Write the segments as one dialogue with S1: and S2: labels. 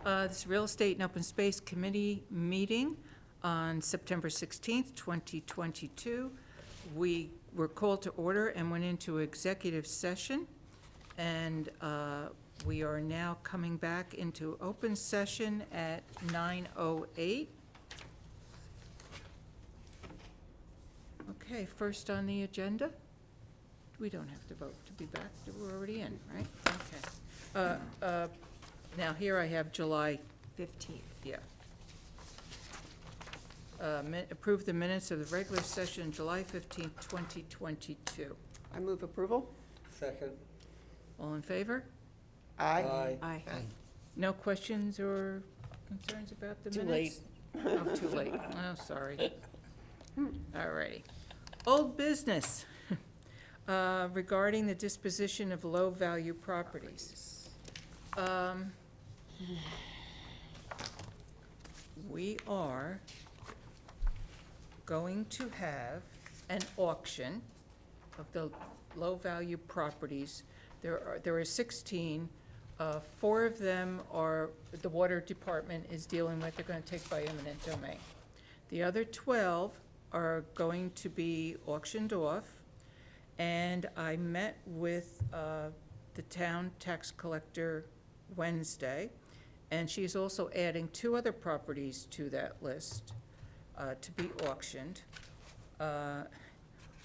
S1: This Real Estate and Open Space Committee meeting on September 16th, 2022. We were called to order and went into executive session, and we are now coming back into open session at 9:08. Okay, first on the agenda. We don't have to vote to be back, we're already in, right? Okay. Now, here I have July
S2: 15th.
S1: Yeah. Approve the minutes of the regular session, July 15th, 2022.
S3: I move approval.
S4: Second.
S1: All in favor?
S3: Aye.
S2: Aye.
S1: No questions or concerns about the
S2: Too
S1: minutes? Oh, too late. Oh, sorry. All righty. Old business regarding the disposition of low-value properties. We are going to have an auction of the low-value properties. There are 16. 4 of them are, the water department is dealing with, they're gonna take by eminent domain. The other 12 are going to be auctioned off, and I met with the town tax collector Wednesday, and she's also adding 2 other properties to that list to be auctioned.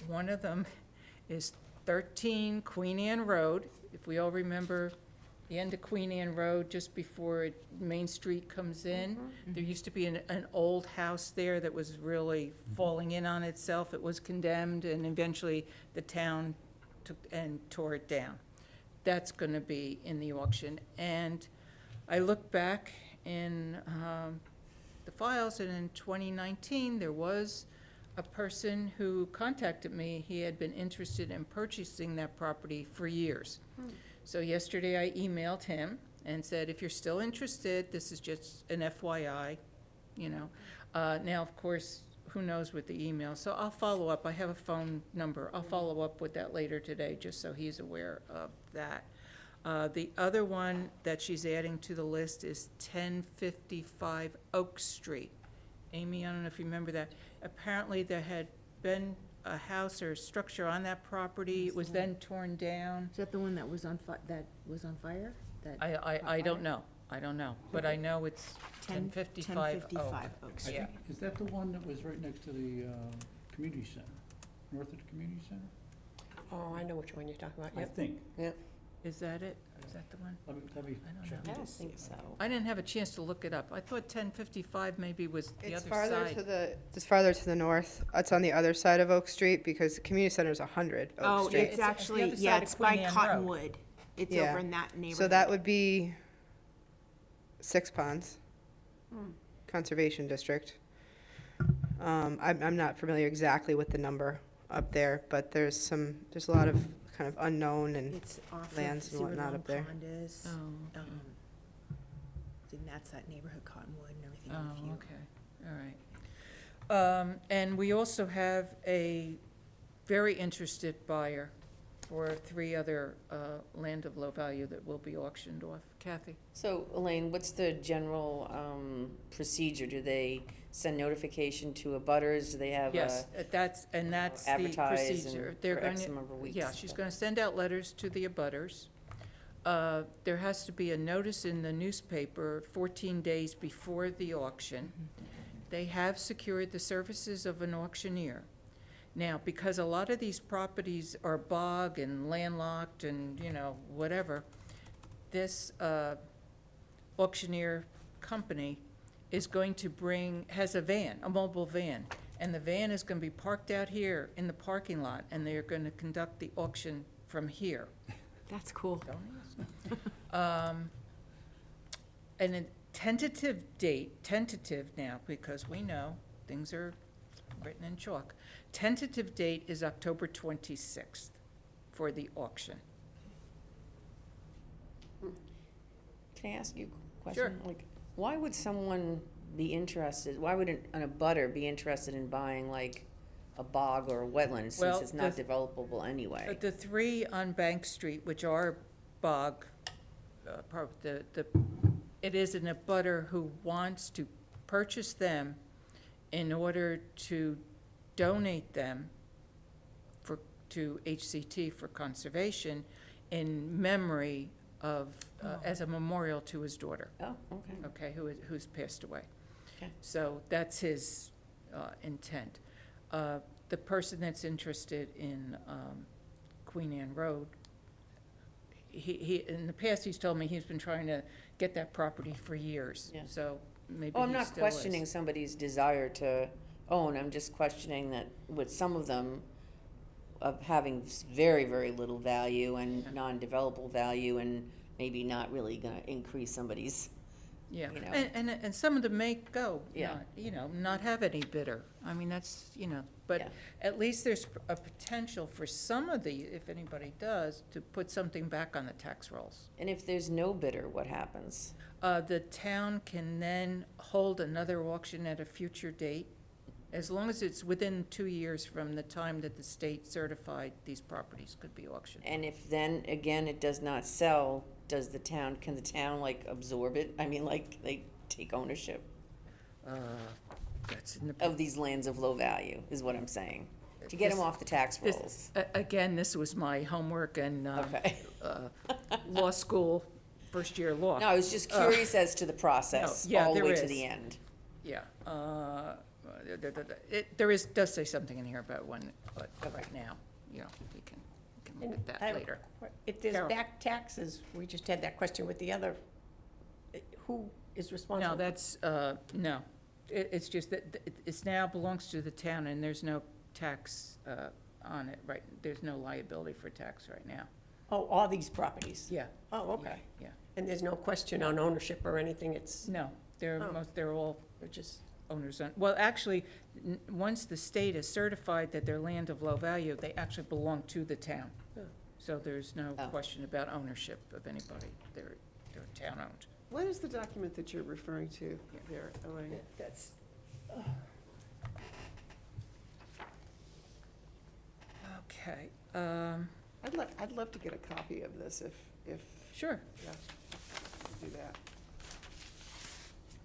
S1: One of them is 13 Queen Anne Road. If we all remember the end of Queen Anne Road, just before Main Street comes in, there used to be an old house there that was really falling in on itself. It was condemned, and eventually the town took and tore it down. That's going to be in the auction. And I look back in the files, and in 2019, there was a person who contacted me. He had been interested in purchasing that property for years. So yesterday I emailed him and said, if you're still interested, this is just an FYI, you know. Now, of course, who knows with the email, so I'll follow up. I have a phone number. I'll follow up with that later today, just so he's aware of that. The other one that she's adding to the list is 1055 Oak Street. Amy, I don't know if you remember that. Apparently there had been a house or structure on that property. It was then torn down.
S2: Is that the one that was on fire?
S1: I don't know. I don't know. But I know it's 1055 Oak.
S2: 1055 Oak Street.
S1: Yeah.
S4: Is that the one that was right next to the community center, north of the community center?
S3: Oh, I know which one you're talking about.
S4: I
S3: Yep.
S4: think.
S3: Yep.
S1: Is that it? Is that the one?
S4: Let me
S1: I don't
S4: check.
S1: know.
S3: I don't think so.
S1: I didn't have a chance to look it up. I thought 1055 maybe was the
S5: It's
S1: other
S5: farther
S1: side.
S5: to the, it's farther to the north. It's on the other side of Oak Street because the community center is 100 Oak
S2: Oh,
S5: Street.
S2: it's
S1: It's the
S2: actually,
S1: other
S2: yeah,
S1: side of
S2: it's by
S1: Queen Anne Road.
S2: Cottonwood. It's
S5: Yeah.
S2: over in that neighborhood.
S5: So that would be Six Ponds Conservation District. I'm not familiar exactly with the number up there, but there's a lot of kind of unknown and
S2: It's off
S5: lands
S2: of,
S5: and
S2: see where
S5: whatnot
S2: Long
S5: up there.
S2: Pond is.
S1: Oh, okay.
S2: And that's that neighborhood, Cottonwood and everything.
S1: Oh,
S2: if you-
S1: okay, all right. And we also have a very interested buyer for 3 other land of low value that will be auctioned off. Kathy?
S6: So, Elaine, what's the general procedure? Do they send notification to abutters? Do they have
S1: Yes, that's the
S6: advertise
S1: procedure.
S6: and
S1: They're
S6: for X
S1: gonna-
S6: number of weeks?
S1: Yeah, she's gonna send out letters to the abutters. There has to be a notice in the newspaper 14 days before the auction. They have secured the services of an auctioneer. Now, because a lot of these properties are bog and landlocked and, you know, whatever, this auctioneer company is going to has a mobile van, and the van is going to be parked out here in the parking lot, and they're going to conduct the auction from here.
S2: That's cool.
S1: And a tentative now, because we know things are written in chalk. Tentative date is October 26th for the auction.
S6: Can I ask you a question?
S1: Sure.
S6: Like, why would someone be interested, why would an abutter be interested in buying like a bog or a wetland
S1: Well,
S6: since it's not developable anyway?
S1: The 3 on Bank Street, which are bog, the it is an abutter who wants to purchase them in order to donate them to HCT for conservation in memory of, as a memorial to his daughter,
S6: Oh, okay.
S1: okay, who's passed away.
S6: Okay.
S1: So that's his intent. The person that's interested in Queen Anne Road, he, in the past, he's told me he's been trying to get that property for years.
S6: Yeah.
S1: So maybe
S6: Oh, I'm
S1: he
S6: not
S1: still is.
S6: questioning somebody's desire to own, I'm just questioning that with some of them of having very, very little value and
S1: Yeah.
S6: non-developable value and maybe not really gonna increase somebody's,
S1: Yeah,
S6: you know.
S1: and some of them may go,
S6: Yeah.
S1: not have any bidder. I mean, that's, but
S6: Yeah.
S1: at least there's a potential for some of the, if anybody does, to put something back on the tax rolls.
S6: And if there's no bidder, what happens?
S1: The town can then hold another auction at a future date, as long as it's within 2 years from the time that the state certified these properties could be auctioned.
S6: And if then, again, it does not sell, can the town like absorb it? I mean, like, they take ownership
S1: That's in the.
S6: of these lands of low value, is what I'm saying, to get them
S1: This-
S6: off the tax
S1: This-
S6: rolls.
S1: Again, this was my homework and
S6: Okay.
S1: law school, first-year law.
S6: No, I was just curious as to the process,
S1: No, yeah,
S6: all the
S1: there
S6: way to
S1: is.
S6: the end.
S1: Yeah, does say something in here about when, but right now, we can look at that later.
S3: If there's
S1: Carol.
S3: back taxes, we just had that question with the other, who is responsible?
S1: No, that's, no, it's just that it's now belongs to the town and there's no tax on it, right? There's no liability for tax right now.
S3: Oh, all these properties?
S1: Yeah.
S3: Oh, okay.
S1: Yeah,
S3: And there's no question on ownership or anything, it's,
S1: no,
S3: Oh.
S1: they're all
S3: they're just,
S1: owners on, well, actually, once the state has certified that they're land of low value, they actually belong to the town.
S3: Oh.
S1: So there's no
S6: Oh.
S1: question about ownership of anybody, they're town-owned.
S7: What is the document that you're referring to
S1: Yeah.
S7: there, Elaine?
S1: That's. Okay,
S7: I'd love to get a copy of this if,
S1: sure,
S7: yeah, do that.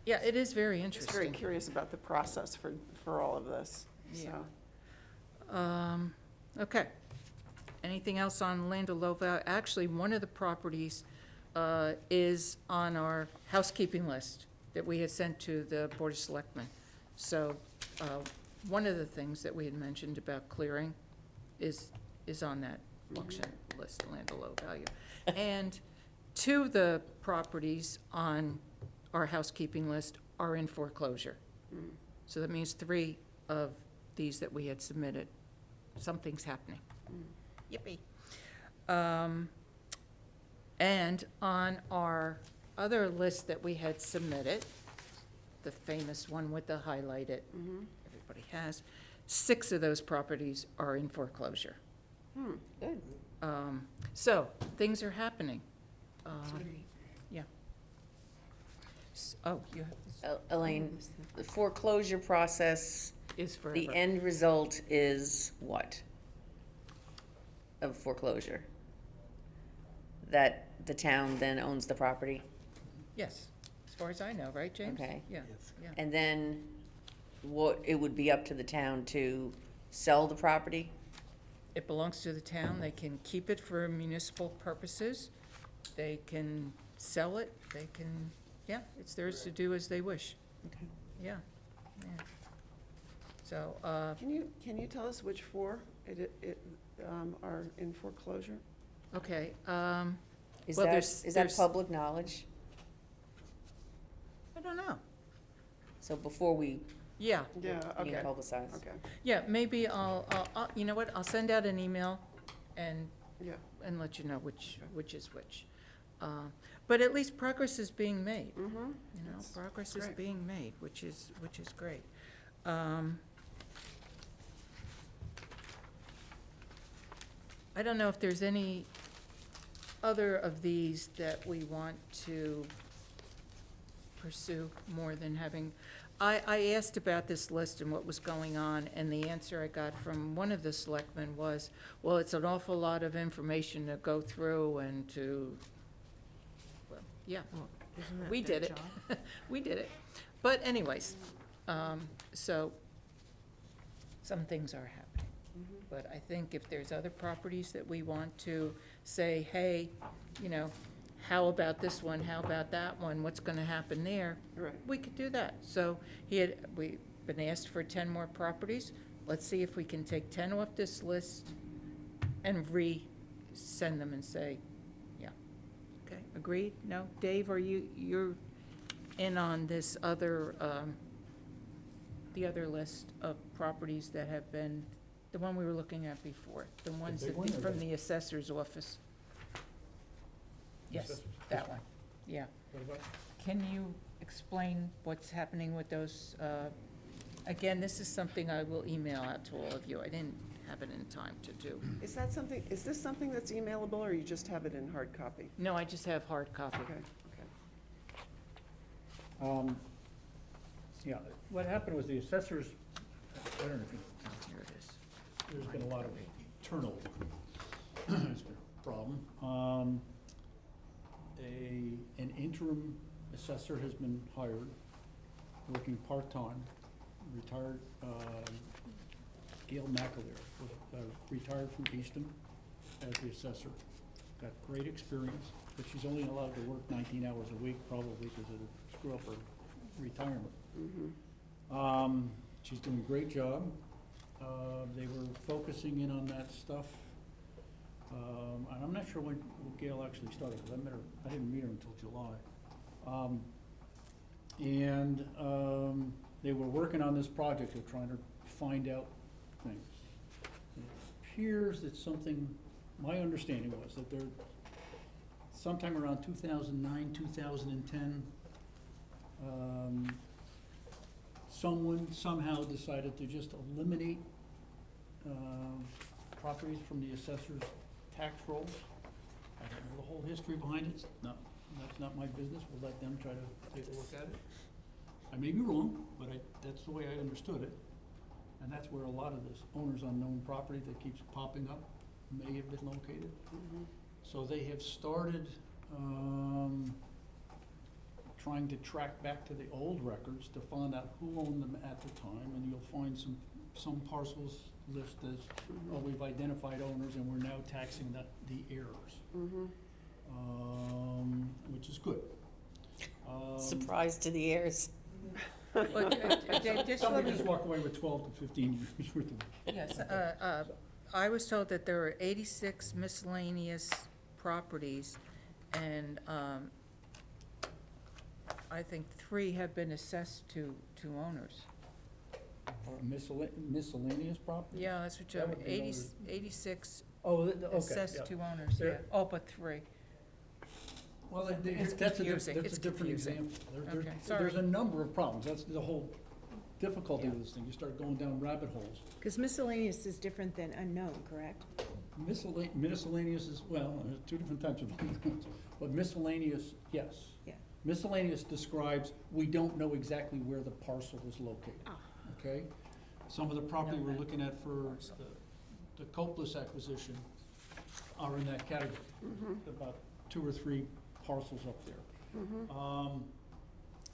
S1: yeah, it is very
S7: Just very
S1: interesting.
S7: curious about the process for all of this,
S1: Yeah.
S7: so.
S1: Okay. Anything else on land of low value? Actually, one of the properties is on our housekeeping list that we had sent to the Board of Selectmen. So one of the things that we had mentioned about clearing is on that auction list, land of low value. And two of the properties on our housekeeping list are in foreclosure. So that means 3 of these that we had submitted, something's happening. Yippee. And on our other list that we had submitted, the famous one with the highlighted, everybody has, 6 of those properties are in foreclosure.
S6: Good.
S1: So, things are happening. Yeah. Oh, you have,
S6: Elaine, the foreclosure process,
S1: is forever.
S6: the end result is what? Of foreclosure? That the town then owns the property?
S1: Yes, as far as I know, right, James?
S6: Okay.
S1: Yeah, yeah.
S6: And then it would be up to the town to sell the property?
S1: It belongs to the town, they can keep it for municipal purposes, they can sell it, they can, yeah, it's theirs to do as they wish,
S6: Okay.
S1: yeah, yeah. So,
S7: Can you tell us which 4 are in foreclosure?
S1: okay,
S6: Is
S1: Well,
S6: that,
S1: there's-
S6: is that
S1: there's-
S6: public knowledge?
S1: I don't know,
S6: So before we
S1: yeah,
S7: Yeah,
S6: being
S7: okay,
S6: publicized?
S7: okay,
S1: yeah, maybe you know what, I'll send out an email and
S7: yeah.
S1: let you know which is which. But at least progress is being made.
S7: Mm-hmm. That's
S1: Progress is
S7: great.
S1: being made, which is great. I don't know if there's any other of these that we want to pursue more than having, I asked about this list and what was going on, and the answer I got from one of the selectmen was, well, it's an awful lot of information to go through and to, well, yeah,
S2: Isn't that
S1: We
S2: their
S1: did it.
S2: job?
S1: We did it. But anyways, so some things are happening.
S7: Mhm.
S1: But I think if there's other properties that we want to say, hey, you know, how about this one, how about that one, what's gonna happen there?
S7: Right.
S1: We could do that. So we've been asked for 10 more properties. Let's see if we can take 10 off this list and resend them and say, yeah. Okay, agreed? No? Dave, you're in on this other, the other list of properties that have been, the one we were looking at before, the ones
S4: big
S1: that,
S4: one or
S1: from
S4: the-
S1: the assessor's office? Yes,
S4: Assessor's.
S1: that one, yeah.
S4: What about?
S1: Can you explain what's happening with those? Again, this is something I will email out to all of you. I didn't have it in time to do.
S7: Is this something that's emailable, or you just have it in hard copy?
S1: No, I just have hard copy.
S7: Okay, okay.
S4: Yeah, what happened was the assessors, I don't know if you,
S1: Here it is.
S4: there's been a lot of turnover. It's been a problem. An interim assessor has been hired, working part-time, retired, Gail McAleer, retired from Easton as the assessor. Got great experience, but she's only allowed to work 19 hours a week, probably because it'll screw up her retirement. She's doing a great job. They were focusing in on that stuff. And I'm not sure when Gail actually started, because I didn't meet her until July. They were working on this project of trying to find out things. It appears that my understanding was that there, sometime around 2009, 2010, someone somehow decided to just eliminate properties from the assessor's tax rolls. I don't know the whole history behind it. No, that's not my business. We'll let them try to take a look at it. I may be wrong, but that's the way I understood it. And that's where a lot of this owner's unknown property that keeps popping up may have been located. So they have started trying to track back to the old records to find out who owned them at the time, and you'll find some parcels listed as, oh, we've identified owners and we're now taxing the heirs, which is good.
S6: Surprise to the heirs.
S1: But, Dave, just let
S4: Somebody
S1: me,
S4: just walked away with 12 to 15 years worth of.
S1: yes, I was told that there were 86 miscellaneous properties, and I think 3 have been assessed to owners.
S4: Miscellaneous property?
S1: Yeah, that's what you,
S4: That would be
S1: 80,
S4: owners.
S1: 86
S4: Oh, okay,
S1: assessed
S4: yeah.
S1: to owners, yeah.
S4: There-
S1: Oh, but 3.
S4: Well,
S1: It's
S4: that's
S1: confusing.
S4: that's
S1: It's
S4: a different
S1: confusing.
S4: example.
S1: Okay,
S4: There's a
S1: sorry.
S4: number of problems. That's the whole difficulty
S1: Yeah.
S4: with this thing. You start going down rabbit holes.
S2: Because miscellaneous is different than unknown, correct?
S4: Miscellaneous is, well, there's 2 different types of unknowns, but miscellaneous, yes.
S2: Yeah.
S4: Miscellaneous describes, we don't know exactly where the parcel is located,
S2: Ah.
S4: okay? Some of the property
S1: No
S4: we're
S1: map.
S4: looking at for
S1: Parcel.
S4: the Copeless acquisition are in that category. About 2 or 3 parcels up there.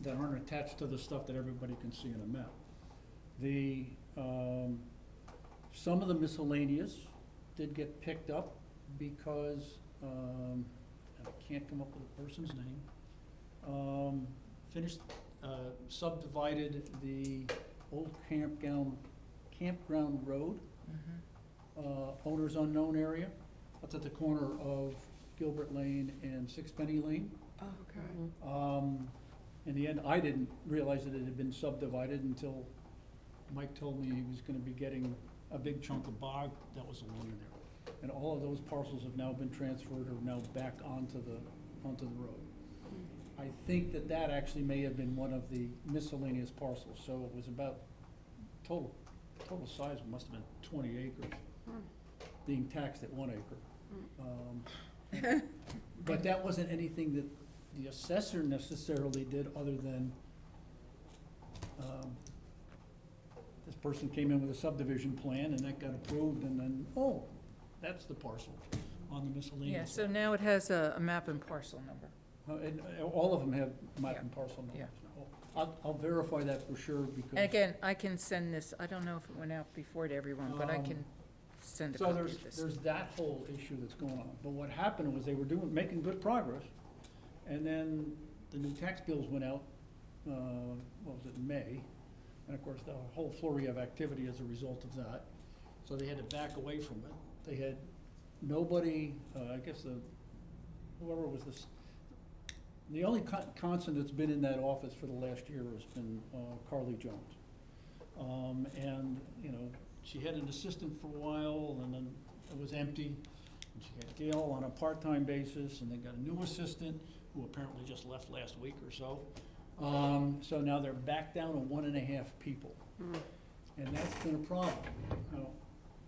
S4: That aren't attached to the stuff that everybody can see in a map. Some of the miscellaneous did get picked up because, and I can't come up with a person's name, subdivided the old campground road, owner's unknown area. That's at the corner of Gilbert Lane and Sixpenny Lane.
S2: Oh, okay.
S4: In the end, I didn't realize that it had been subdivided until Mike told me he was gonna be getting a big chunk of bog that was along there. And all of those parcels have now been transferred or now back onto the road. I think that actually may have been one of the miscellaneous parcels, so it was about, total size must have been 20 acres, being taxed at 1 acre. But that wasn't anything that the assessor necessarily did, other than, this person came in with a subdivision plan, and that got approved, and then, that's the parcel on the miscellaneous.
S1: Yeah, so now it has a map and parcel number.
S4: And all of them have map and parcel
S1: Yeah.
S4: numbers now. I'll verify that for sure because.
S1: And again, I can send this, I don't know if it went out before to everyone, but I can send a
S4: So
S1: copy
S4: there's,
S1: of this.
S4: there's that whole issue that's going on. But what happened was they were making good progress. And then the new tax bills went out, what was it, in May? And of course, the whole flurry of activity as a result of that. So they had to back away from it. They had nobody, I guess whoever was this, the only constant that's been in that office for the last year has been Carly Jones. And, you know, she had an assistant for a while, and then it was empty. And she had Gail on a part-time basis, and they got a new assistant, who apparently just left last week or so. So now they're back down to 1.5 people. And that's been a problem. Now,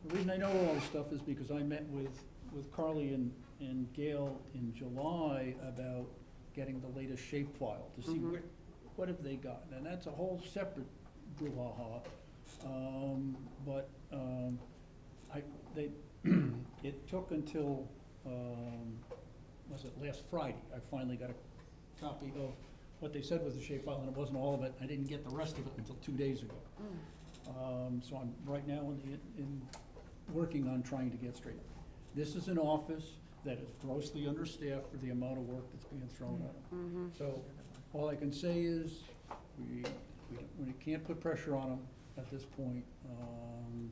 S4: the reason I know all this stuff is because I met with Carly and Gail in July about getting the latest shapefile to see what have they gotten. And that's a whole separate brouhaha. It took until, was it last Friday, I finally got a copy of what they said was the shapefile, and it wasn't all of it. I didn't get the rest of it until 2 days ago. So I'm right now in working on trying to get straight. This is an office that is grossly understaffed for the amount of work that's being thrown at them. So all I can say is, we can't put pressure on them at this point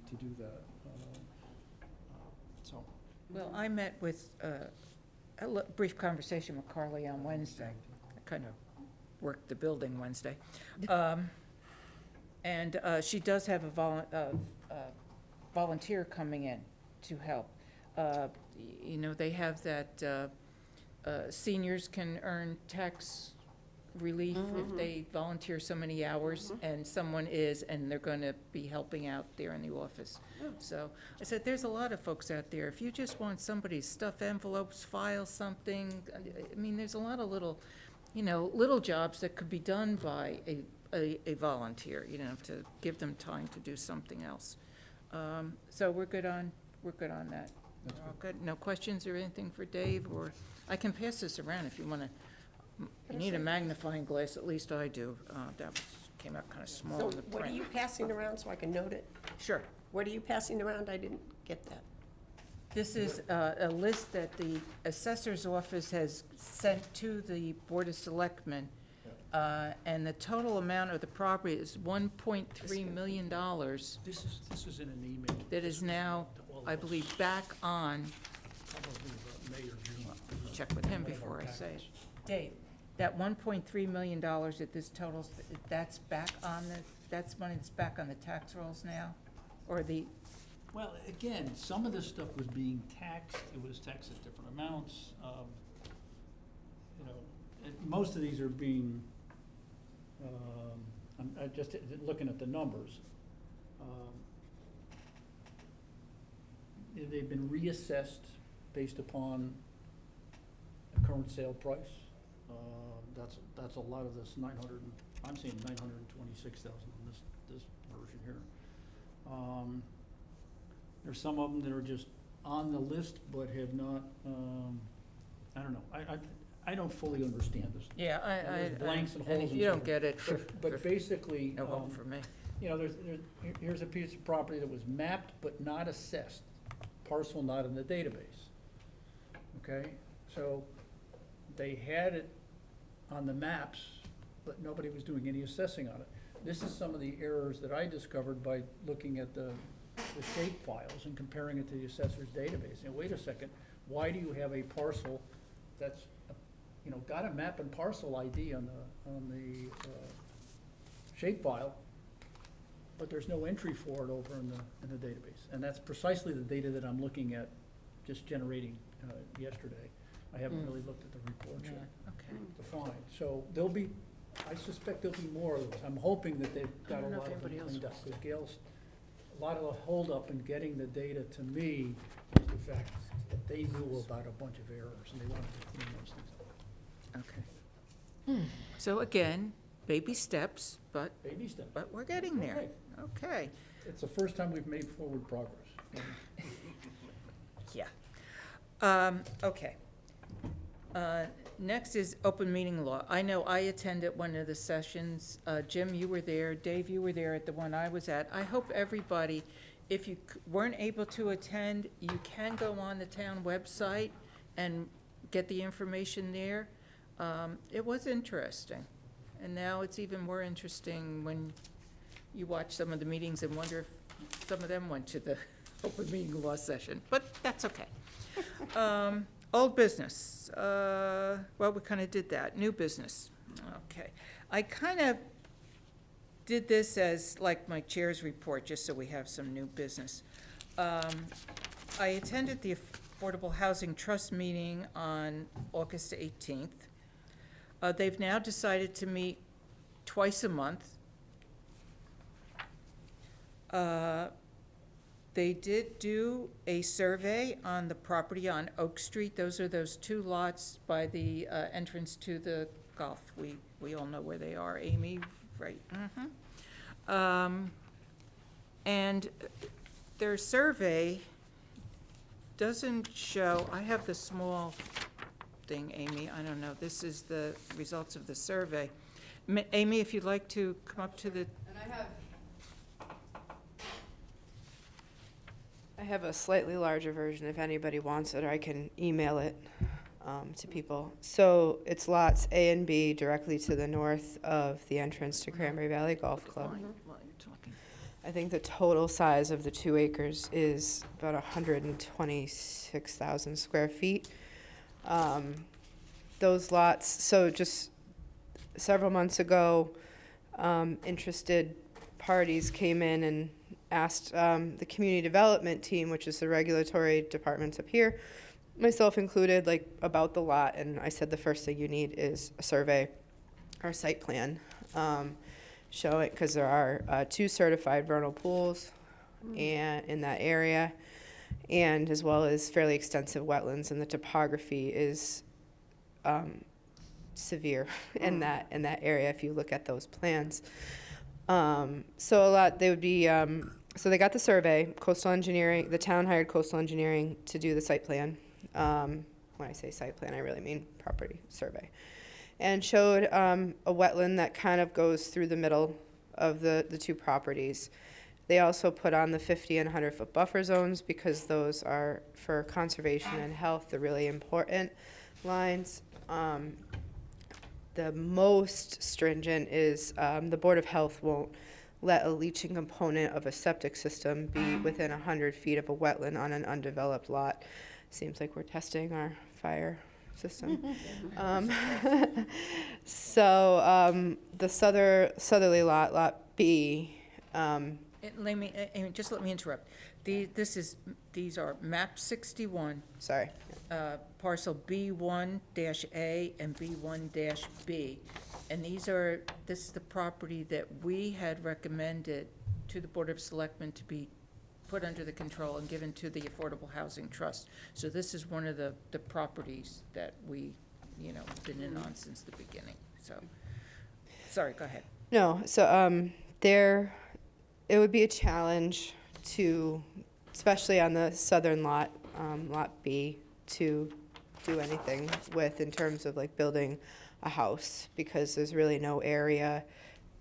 S4: to do that. So.
S1: Well, I met with, a brief conversation with Carly on Wednesday. I kind of worked the building Wednesday. And she does have a volunteer coming in to help. You know, they have that seniors can earn tax relief if they volunteer so many hours, and someone is, and they're gonna be helping out there in the office. So I said, there's a lot of folks out there, if you just want somebody to stuff envelopes, file something, I mean, there's a lot of little, you know, little jobs that could be done by a volunteer, you know, to give them time to do something else. So we're good on that.
S4: That's
S1: We're all good. No questions or anything for Dave, or I can pass this around if you wanna. You need a magnifying glass, at least I do. Came out kind of small
S3: So
S1: in the
S3: what are
S1: print.
S3: you passing around so I can note it?
S1: Sure.
S3: What are you passing around? I didn't get that.
S1: This is a list that the assessor's office has sent to the Board of Selectmen. And the total amount of the property is $1.3 million
S4: This is in an email.
S1: that is now, I believe, back on,
S4: Probably about May or June.
S1: check with him
S4: One of our
S1: before I say it.
S4: packets.
S1: Dave, that $1.3 million that this totals, that's back on that's money that's back on the tax rolls now? Or the,
S4: Well, again, some of this stuff was being taxed, it was taxed at different amounts. You know, most of these are being, I'm just looking at the numbers. They've been reassessed based upon the current sale price. That's a lot of this 900, I'm seeing 926,000 in this version here. There's some of them that are just on the list but have not, I don't know, I don't fully understand this.
S1: yeah,
S4: There's blanks and
S1: and
S4: holes
S1: if
S4: and
S1: you
S4: so
S1: don't
S4: forth.
S1: get it,
S4: But basically,
S1: no hope for me.
S4: you know, here's a piece of property that was mapped but not assessed, parcel not in the database. Okay, so they had it on the maps, but nobody was doing any assessing on it. This is some of the errors that I discovered by looking at the shape files and comparing it to the assessor's database. And wait a second, why do you have a parcel that's, you know, got a map and parcel ID on the shape file, but there's no entry for it over in the database? And that's precisely the data that I'm looking at, just generating yesterday. I haven't really looked at the report
S1: Yeah,
S4: yet
S1: okay.
S4: to find. So there'll be, I suspect there'll be more of those. I'm hoping that they've
S1: I
S4: got a
S1: don't know
S4: lot
S1: if
S4: of them
S1: anybody else
S4: cleaned up.
S1: wants to.
S4: Because Gail's, a lot of the holdup in getting the data to me is the fact that they knew about a bunch of errors and they wanted to clean those things up.
S1: Okay. So again, baby steps, but
S4: Baby steps.
S1: we're getting there. Okay.
S4: It's the first time we've made forward progress.
S1: Yeah. Okay. Next is open meeting law. I know I attended one of the sessions. Jim, you were there. Dave, you were there at the one I was at. I hope everybody, if you weren't able to attend, you can go on the town website and get the information there. It was interesting. And now it's even more interesting when you watch some of the meetings and wonder if some of them went to the open meeting law session, but that's okay. Old business, well, we kind of did that. New business, okay. I kind of did this as like my chair's report, just so we have some new business. I attended the Affordable Housing Trust meeting on August 18th. They've now decided to meet twice a month. They did do a survey on the property on Oak Street. Those are those two lots by the entrance to the golf. We all know where they are, Amy, right? And their survey doesn't show, I have the small thing, Amy, I don't know, this is the results of the survey. Amy, if you'd like to come up to the,
S5: And I have a slightly larger version if anybody wants it, or I can email it to people. So it's lots A and B directly to the north of the entrance to Cranberry Valley Golf Club.
S1: while you're talking.
S5: I think the total size of the 2 acres is about 126,000 square feet. Those lots, so just several months ago, interested parties came in and asked the community development team, which is the regulatory departments up here, myself included, like about the lot, and I said the first thing you need is a survey or site plan. Show it, because there are 2 certified vernal pools and in that area, and as well as fairly extensive wetlands, and the topography is severe in that area if you look at those plans. So a lot, they would be, so they got the survey, coastal engineering, the town hired coastal engineering to do the site plan. When I say site plan, I really mean property survey. And showed a wetland that kind of goes through the middle of the 2 properties. They also put on the 50 and 100-foot buffer zones because those are, for conservation and health, the really important lines. The most stringent is the Board of Health won't let a leaching component of a septic system be within 100 feet of a wetland on an undeveloped lot. Seems like we're testing our fire system. So the southerly lot, Lot B.
S1: Just let me interrupt. These are map 61,
S5: Sorry.
S1: parcel B1-A and B1-B. And this is the property that we had recommended to the Board of Selectmen to be put under the control and given to the Affordable Housing Trust. So this is one of the properties that we, been in on since the beginning, so. Sorry, go ahead.
S5: No, so it would be a challenge to, especially on the southern lot, Lot B, to do anything with in terms of like building a house, because there's really no area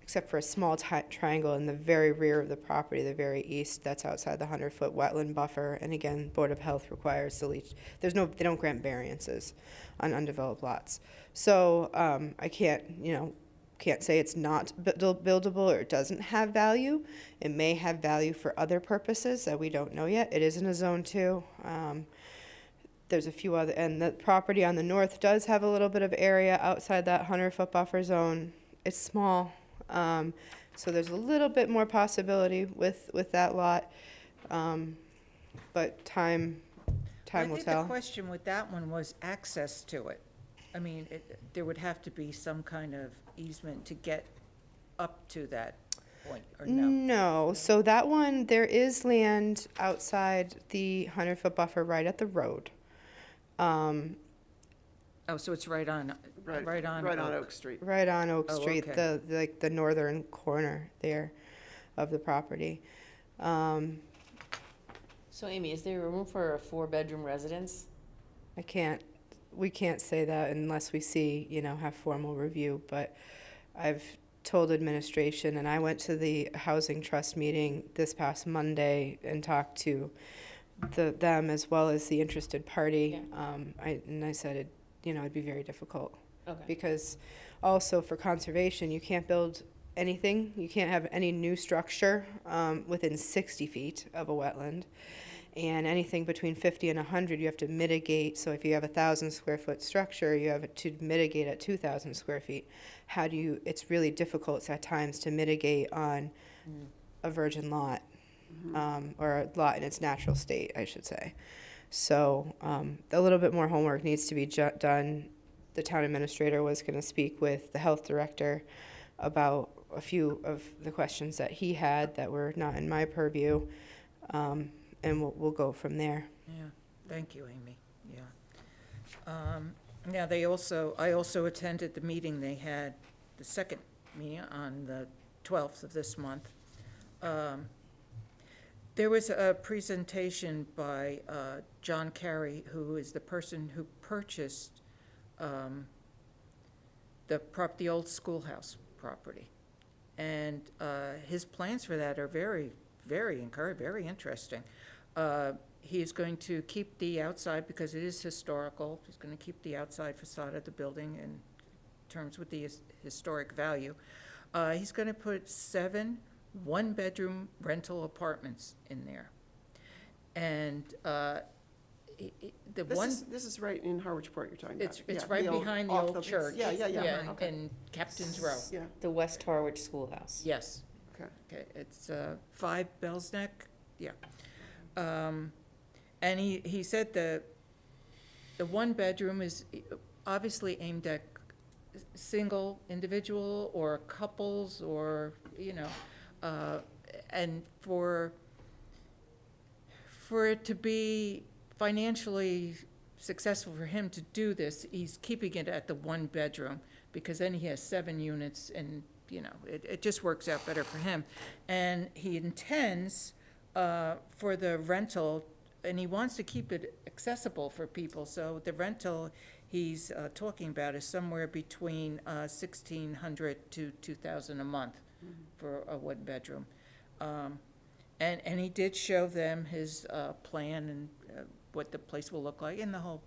S5: except for a small triangle in the very rear of the property, the very east, that's outside the 100-foot wetland buffer. And again, Board of Health requires the leach. They don't grant variances on undeveloped lots. So I can't say it's not buildable or it doesn't have value. It may have value for other purposes that we don't know yet. It is in a zone 2. There's a few other, and the property on the north does have a little bit of area outside that 100-foot buffer zone. It's small, so there's a little bit more possibility with that lot, but time will
S1: I think
S5: tell.
S1: the question with that one was access to it. I mean, there would have to be some kind of easement to get up to that point, or no?
S5: No, so that one, there is land outside the 100-foot buffer right at the road.
S1: Oh, so it's right on
S7: Oak Street.
S5: Right on Oak
S1: Oh,
S5: Street,
S1: okay.
S5: the northern corner there of the property.
S6: So Amy, is there room for a 4-bedroom residence?
S5: I can't we can't say that unless we see, have formal review, but I've told administration, and I went to the Housing Trust meeting this past Monday and talked to them as well as the interested party. I said, it'd be very difficult.
S6: Okay.
S5: Because also for conservation, you can't build anything, you can't have any new structure within 60 feet of a wetland. And anything between 50 and 100, you have to mitigate. So if you have 1,000 square foot structure, you have to mitigate at 2,000 square feet. It's really difficult at times to mitigate on a virgin lot, or a lot in its natural state, I should say. So a little bit more homework needs to be done. The town administrator was going to speak with the health director about a few of the questions that he had that were not in my purview. And we'll go from there.
S1: Yeah, thank you, Amy, yeah. Yeah, I also attended the meeting they had, the second meeting on the 12th of this month. There was a presentation by John Carey, who is the person who purchased the old schoolhouse property. And his plans for that are very, very interesting. He is going to keep the outside, because it is historical, he's going to keep the outside facade of the building in terms with the historic value. He's going to put 7 one-bedroom rental apartments in there. And
S7: This is right in Harwich Port you're talking about.
S1: it's
S7: Yeah,
S1: right
S7: the old-
S1: behind the
S7: off
S1: old church.
S7: Yeah, okay.
S1: in Captain's Row.
S7: Yeah,
S6: The West Harwich Schoolhouse.
S1: Yes.
S7: okay.
S1: Okay, it's 5 Bell's Neck, yeah. And he said the one-bedroom is obviously aimed at single individual or couples or, and for it to be financially successful for him to do this, he's keeping it at the one-bedroom, because then he has 7 units and, it just works out better for him. And he intends for the rental, and he wants to keep it accessible for people, so the rental he's talking about is somewhere between $1,600 to $2,000 a month for a one-bedroom. And he did show them his plan and what the place will look like, and the whole,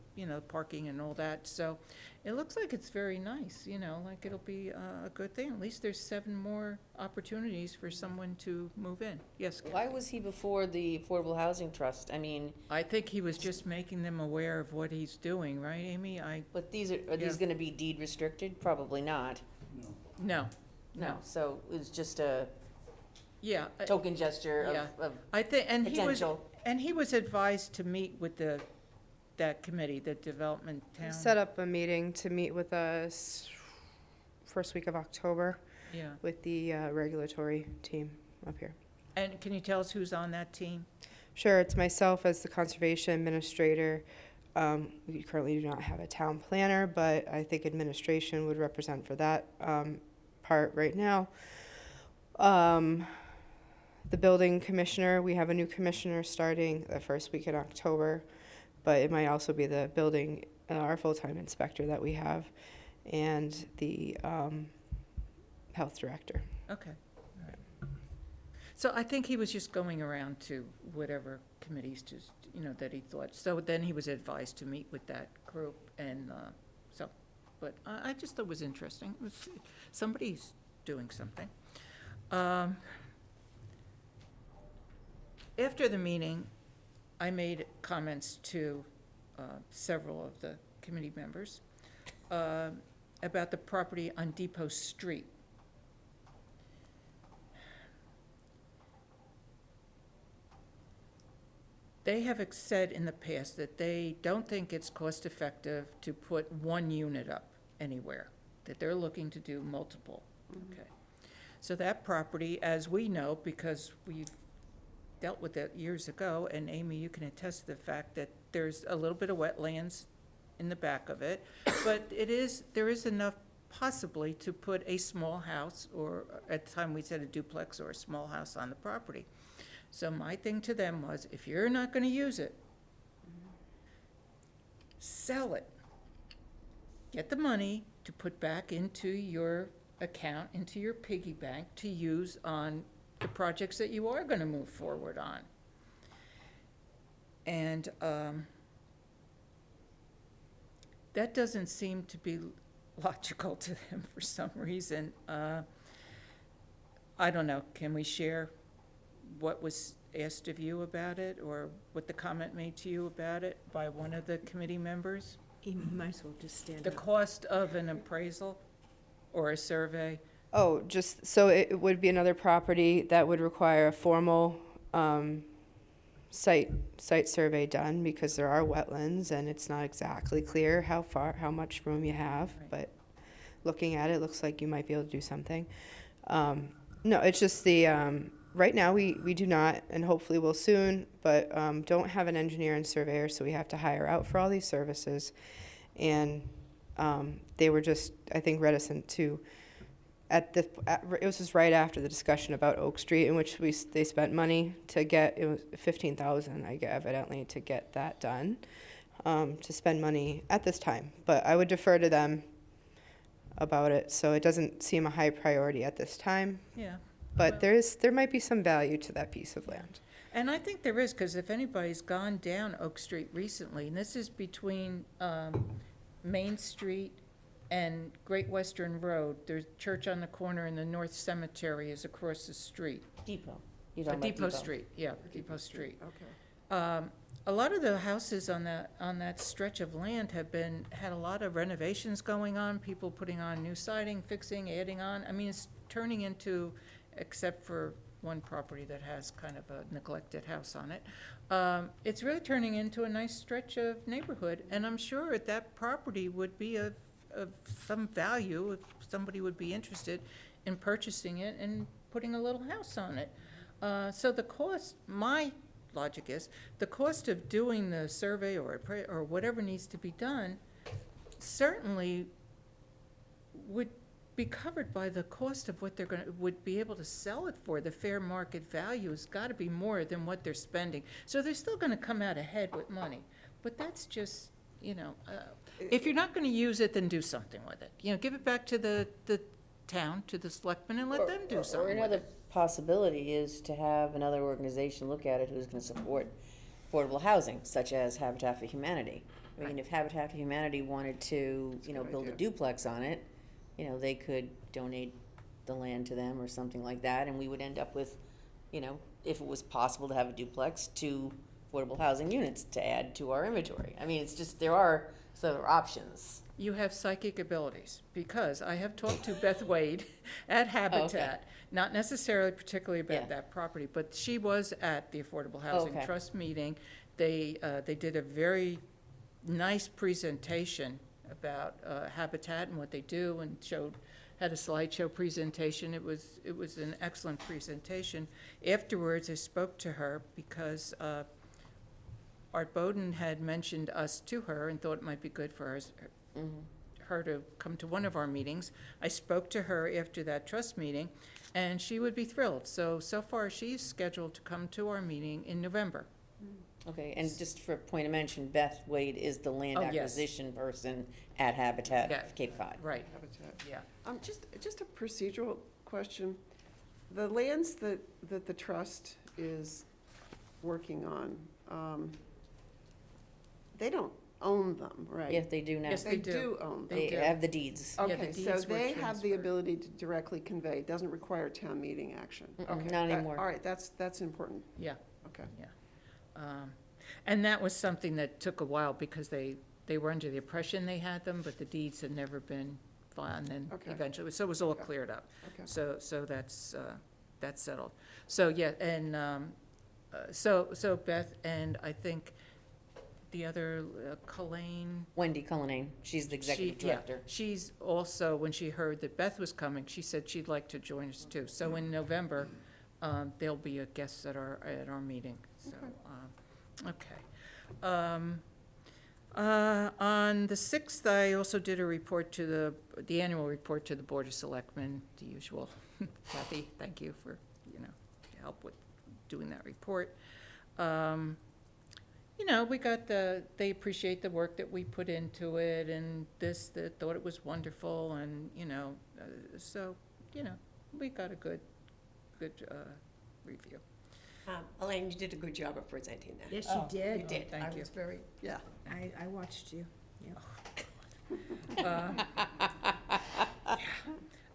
S1: parking and all that. So it looks like it's very nice, like it'll be a good thing. At least there's 7 more opportunities for someone to move in. Yes,
S6: Why
S1: Kathy?
S6: was he before the Affordable Housing Trust? I mean,
S1: I think he was just making them aware of what he's doing, right, Amy?
S6: but these are these
S1: Yeah.
S6: gonna be deed restricted? Probably not.
S1: No,
S6: No, so it's just a
S1: yeah.
S6: token gesture
S1: Yeah.
S6: of
S1: I think, and
S6: potential.
S1: he was advised to meet with that committee, the development town.
S5: Set up a meeting to meet with us first week of October
S1: Yeah.
S5: with the regulatory team up here.
S1: And can you tell us who's on that team?
S5: Sure, it's myself as the conservation administrator. We currently do not have a town planner, but I think administration would represent for that part right now. The building commissioner, we have a new commissioner starting the first week in October, but it might also be the building, our full-time inspector that we have, and the health director.
S1: Okay, all right. So I think he was just going around to whatever committees to, that he thought. So then he was advised to meet with that group, and so, but I just thought it was interesting. It was, somebody's doing something. After the meeting, I made comments to several of the committee members about the property on Depot Street. They have said in the past that they don't think it's cost-effective to put 1 unit up anywhere, that they're looking to do multiple. Okay. So that property, as we know, because we've dealt with it years ago, and Amy, you can attest to the fact that there's a little bit of wetlands in the back of it, but there is enough possibly to put a small house, or at the time we said a duplex or a small house on the property. So my thing to them was, if you're not gonna use it, sell it. get the money to put back into your account, into your piggy bank to use on the projects that you are gonna move forward on. And, that doesn't seem to be logical to them for some reason. I don't know, can we share what was asked of you about it, or what the comment made to you about it by one of the committee members?
S2: You might as well just stand
S1: The
S2: up.
S1: cost of an appraisal or a survey?
S5: Oh, just, so it would be another property that would require a formal site survey done, because there are wetlands, and it's not exactly clear how much room you have,
S1: Right.
S5: but looking at it, looks like you might be able to do something. No, it's just the, right now, we do not, and hopefully will soon, but don't have an engineer and surveyor, so we have to hire out for all these services. And they were just, I think, reticent to, it was just right after the discussion about Oak Street, in which they spent money to get, it was 15,000, I guess, evidently, to get that done, to spend money at this time. But I would defer to them about it, so it doesn't seem a high priority at this time.
S1: Yeah.
S5: But there might be some value to that piece of land.
S1: And I think there is, because if anybody's gone down Oak Street recently, and this is between Main Street and Great Western Road, there's a church on the corner and the North Cemetery is across the street.
S6: Depot. You're talking about
S1: Depot Street, yeah, Depot Street.
S7: Okay.
S1: A lot of the houses on that stretch of land had a lot of renovations going on, people putting on new siding, fixing, adding on. I mean, it's turning into, except for one property that has kind of a neglected house on it, it's really turning into a nice stretch of neighborhood. And I'm sure that property would be of some value if somebody would be interested in purchasing it and putting a little house on it. So the cost, my logic is, the cost of doing the survey or whatever needs to be done certainly would be covered by the cost of what would be able to sell it for. The fair market value has got to be more than what they're spending. So they're still going to come out ahead with money. But that's just, if you're not going to use it, then do something with it. Give it back to the town, to the selectmen, and let them do
S6: Or
S1: something with
S6: another
S1: it.
S6: possibility is to have another organization look at it who's gonna support affordable housing, such as Habitat for Humanity. I mean, if Habitat for Humanity wanted to,
S7: a good
S6: build a
S7: idea.
S6: duplex on it, they could donate the land to them or something like that, and we would end up with, if it was possible to have a duplex, 2 affordable housing units to add to our inventory. I mean, it's just, there are other options.
S1: You have psychic abilities, because I have talked to Beth Wade at Habitat, not necessarily particularly
S6: Yeah.
S1: about that property, but she was at the Affordable Housing
S6: Okay.
S1: Trust meeting. They did a very nice presentation about Habitat and what they do, and had a slideshow presentation. It was an excellent presentation. Afterwards, I spoke to her because Art Bowden had mentioned us to her and thought it might be good for her to come to one of our meetings. I spoke to her after that trust meeting, and she would be thrilled. So far, she's scheduled to come to our meeting in November.
S6: Okay, and just for point of mention, Beth Wade is the land
S1: Oh, yes.
S6: acquisition person at Habitat
S1: Yeah.
S6: Cape Cod.
S1: Right,
S7: Habitat.
S1: yeah.
S7: Just a procedural question. The lands that the trust is working on, they don't own them, right?
S6: Yes, they do now.
S1: Yes,
S7: They
S1: they do.
S7: do own them.
S1: They
S6: They
S1: do.
S6: have the deeds.
S1: Yeah, the
S7: Okay, so
S1: deeds were
S7: they have the
S1: transferred.
S7: ability to directly convey, it doesn't require town meeting action.
S6: Mm-mm,
S7: Okay,
S6: not
S7: that-
S6: anymore.
S7: All right, that's important,
S1: Yeah.
S7: okay.
S1: And that was something that took a while, because they were under the impression they had them, but the deeds had never been filed, and then
S7: Okay.
S1: eventually, so it was all
S7: Okay.
S1: cleared up.
S7: Okay.
S1: So that's settled. So, yeah, and, so Beth, and I think the other, Colleen.
S6: Wendy Cullinane, she's the executive
S1: she- yeah,
S6: director.
S1: She's also, when she heard that Beth was coming, she said she'd like to join us too. So in November, there'll be a guest at our meeting, so, okay. On the 6th, I also did a report to the annual report to the Board of Selectmen, the usual. Kathy, thank you for, help with doing that report. you know, we got they appreciate the work that we put into it, and they thought it was wonderful, and, you know, so, you know, we got a good review.
S3: Elaine, you did a good job of presenting that.
S2: Yes,
S1: Oh,
S2: you did.
S1: you did. Thank
S3: I
S1: you.
S3: was very,
S7: Yeah.
S2: I watched you.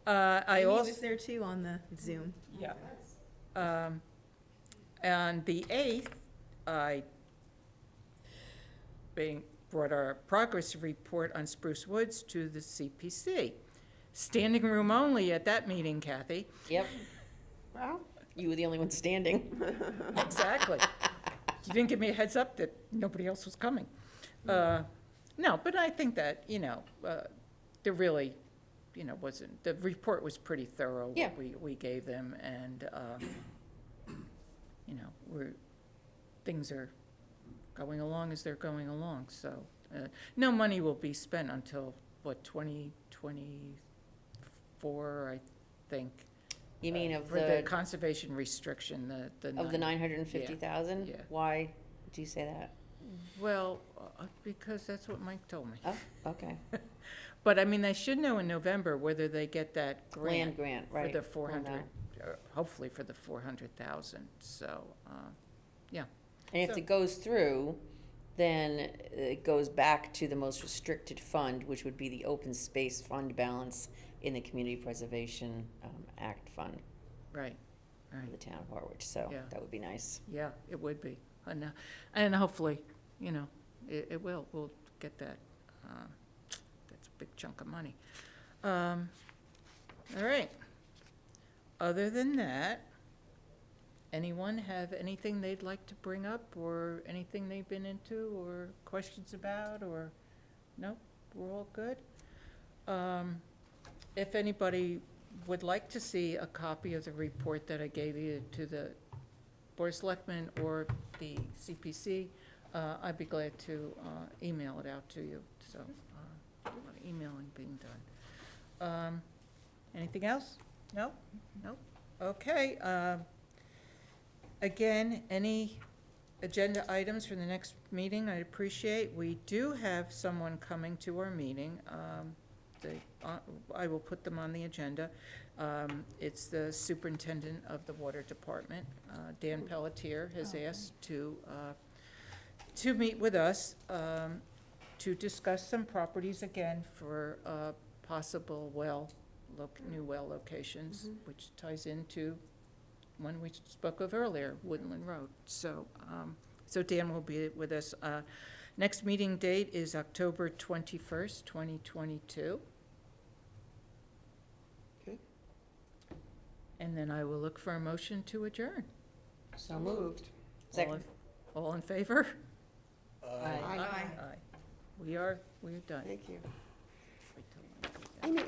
S1: I
S2: Amy
S1: also.
S2: was there too on the Zoom.
S1: Yeah. On the 8th, I brought our progress report on Spruce Woods to the CPC. Standing room only at that meeting, Kathy.
S6: Yep,
S7: Well,
S6: you were the only one standing.
S1: Exactly. You didn't give me a heads up that nobody else was coming. No, but I think that, you know, there really, you know, the report was pretty thorough. What
S6: Yeah.
S1: we gave them, and, you know, things are going along as they're going along, so, no money will be spent until, what, 2024, I think.
S6: You mean of
S1: For the
S6: the,
S1: conservation restriction, the.
S6: of the 950,000?
S1: Yeah.
S6: Why did you say that?
S1: Well, because that's what Mike told me.
S6: Oh, okay.
S1: But, I mean, they should know in November whether they get that
S6: Land
S1: grant
S6: grant,
S1: for
S6: right.
S1: the
S6: Well,
S1: 400,
S6: no.
S1: hopefully for the 400,000, so, yeah.
S6: And if
S1: So-
S6: it goes through, then it goes back to the most restricted fund, which would be the open space fund balance in the Community Preservation Act fund
S1: Right,
S6: of the
S1: right,
S6: town of Harwich, so
S1: Yeah.
S6: that would be nice.
S1: yeah, it would be. And hopefully, you know, it will, we'll get that, that's a big chunk of money. All right. Other than that, anyone have anything they'd like to bring up, or anything they've been into, or questions about, or, nope, we're all good? If anybody would like to see a copy of the report that I gave you to the Board of Selectmen or the CPC, I'd be glad to email it out to you, so, a lot of emailing being done. Anything else? No? No? Okay, again, any agenda items for the next meeting, I'd appreciate. We do have someone coming to our meeting. I will put them on the agenda. It's the superintendent of the water department. Dan Pelletier has asked to meet with us to discuss some properties again for possible new well locations, which ties into one we spoke of earlier, Woodland Road. So, so Dan will be with us. Next meeting date is October 21st, 2022.
S7: Okay.
S1: And then I will look for a motion to adjourn.
S6: So moved.
S1: All
S6: Second.
S1: in- All in favor?
S6: Aye.
S1: Aye. We're done.
S7: thank you.
S1: Wait till I-
S7: Amy,